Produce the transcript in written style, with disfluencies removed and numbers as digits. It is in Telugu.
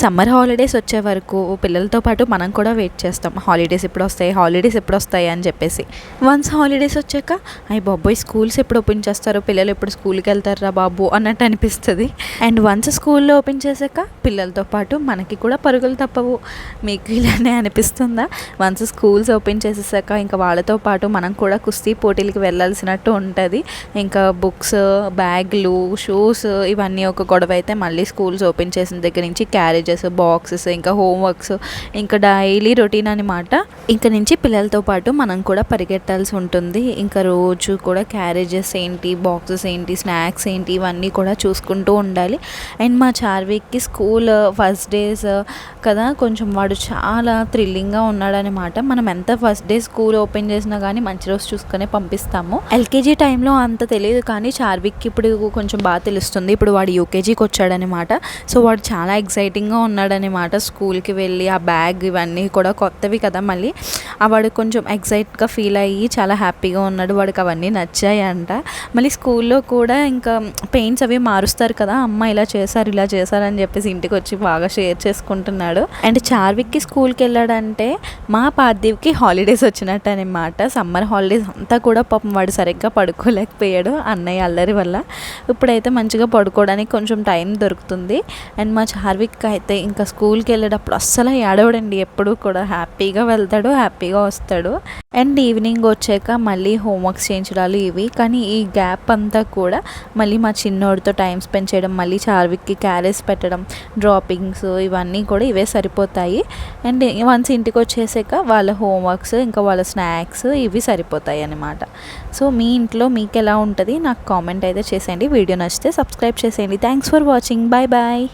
సమ్మర్ హాలిడేస్ వచ్చే వరకు పిల్లలతో పాటు మనం కూడా వెయిట్ చేస్తాం. హాలిడేస్ ఎప్పుడు వస్తాయి అని చెప్పేసి. వన్స్ హాలిడేస్ వచ్చాక అయ్య బాబోయ్ స్కూల్స్ ఎప్పుడు ఓపెన్ చేస్తారు, పిల్లలు ఎప్పుడు స్కూల్కి వెళ్తారా బాబు అన్నట్టు అనిపిస్తుంది. అండ్ వన్స్ స్కూల్లో ఓపెన్ చేశాక పిల్లలతో పాటు మనకి కూడా పరుగులు తప్పవు. మీకు ఇలానే అనిపిస్తుందా? వన్స్ స్కూల్స్ ఓపెన్ చేసేసాక ఇంకా వాళ్ళతో పాటు మనం కూడా కుస్తీ పోటీలకి వెళ్ళాల్సినట్టు ఉంటుంది. ఇంకా బుక్స్, బ్యాగ్లు, షూస్ ఇవన్నీ ఒక గొడవ అయితే మళ్ళీ స్కూల్స్ ఓపెన్ చేసిన దగ్గర నుంచి క్యారేజెస్, బాక్సెస్, ఇంకా హోంవర్క్స్, ఇంకా డైలీ రొటీన్ అనమాట. ఇంక నుంచి పిల్లలతో పాటు మనం కూడా పరిగెట్టాల్సి ఉంటుంది. ఇంకా రోజు కూడా క్యారేజెస్ ఏంటి, బాక్సెస్ ఏంటి, స్నాక్స్ ఏంటి ఇవన్నీ కూడా చూసుకుంటూ ఉండాలి. అండ్ మా చార్విక్కి స్కూల్ ఫస్ట్ డేస్ కదా, కొంచెం వాడు చాలా థ్రిల్లింగ్గా ఉన్నాడనమాట. మనం ఎంత ఫస్ట్ డే స్కూల్ ఓపెన్ చేసినా కానీ మంచి రోజు చూసుకునే పంపిస్తాము. ఎల్కేజీ టైంలో అంత తెలియదు కానీ చార్విక్కి ఇప్పుడు కొంచెం బాగా తెలుస్తుంది. ఇప్పుడు వాడు యూకేజీకి వచ్చాడనమాట. సో వాడు చాలా ఎక్సైటింగ్గా ఉన్నాడనమాట. స్కూల్కి వెళ్ళి ఆ బ్యాగ్ ఇవన్నీ కూడా కొత్తవి కదా, మళ్ళీ వాడు కొంచెం ఎక్సైట్గా ఫీల్ అయ్యి చాలా హ్యాపీగా ఉన్నాడు. వాడికి అవన్నీ నచ్చాయంట. మళ్ళీ స్కూల్లో కూడా ఇంకా పెయింట్స్ అవి మారుస్తారు కదా, అమ్మ ఇలా చేశారు అని చెప్పేసి ఇంటికి వచ్చి బాగా షేర్ చేసుకుంటున్నాడు. అండ్ చార్విక్కి స్కూల్కి వెళ్ళాడంటే మా పార్థివ్కి హాలిడేస్ వచ్చినట్టు అనమాట. సమ్మర్ హాలిడేస్ అంతా కూడా పాపం వాడు సరిగ్గా పడుకోలేకపోయాడు అన్నయ్య అల్లరి వల్ల. ఇప్పుడైతే మంచిగా పడుకోవడానికి కొంచెం టైం దొరుకుతుంది. అండ్ మా చార్విక్ అయితే ఇంకా స్కూల్కి వెళ్ళేటప్పుడు అస్సలు ఏడవడండి. ఎప్పుడు కూడా హ్యాపీగా వెళ్తాడు, హ్యాపీగా వస్తాడు. అండ్ ఈవినింగ్ వచ్చాక మళ్ళీ హోంవర్క్స్ చేయించడాలు ఇవి. కానీ ఈ గ్యాప్ అంతా కూడా మళ్ళీ మా చిన్నోడితో టైం స్పెండ్ చేయడం, మళ్ళీ చార్విక్కి క్యారేజ్ పెట్టడం, డ్రాపింగ్స్ ఇవన్నీ కూడా ఇవే సరిపోతాయి. అండ్ వన్స్ ఇంటికి వచ్చేసాక వాళ్ళ హోంవర్క్స్, ఇంకా వాళ్ళ స్నాక్స్ ఇవి సరిపోతాయి అన్నమాట. సో మీ ఇంట్లో మీకు ఎలా ఉంటుంది నాకు కామెంట్ అయితే చేసేయండి. వీడియో నచ్చితే సబ్స్క్రైబ్ చేసేయండి. Thanks for watching. Bye bye.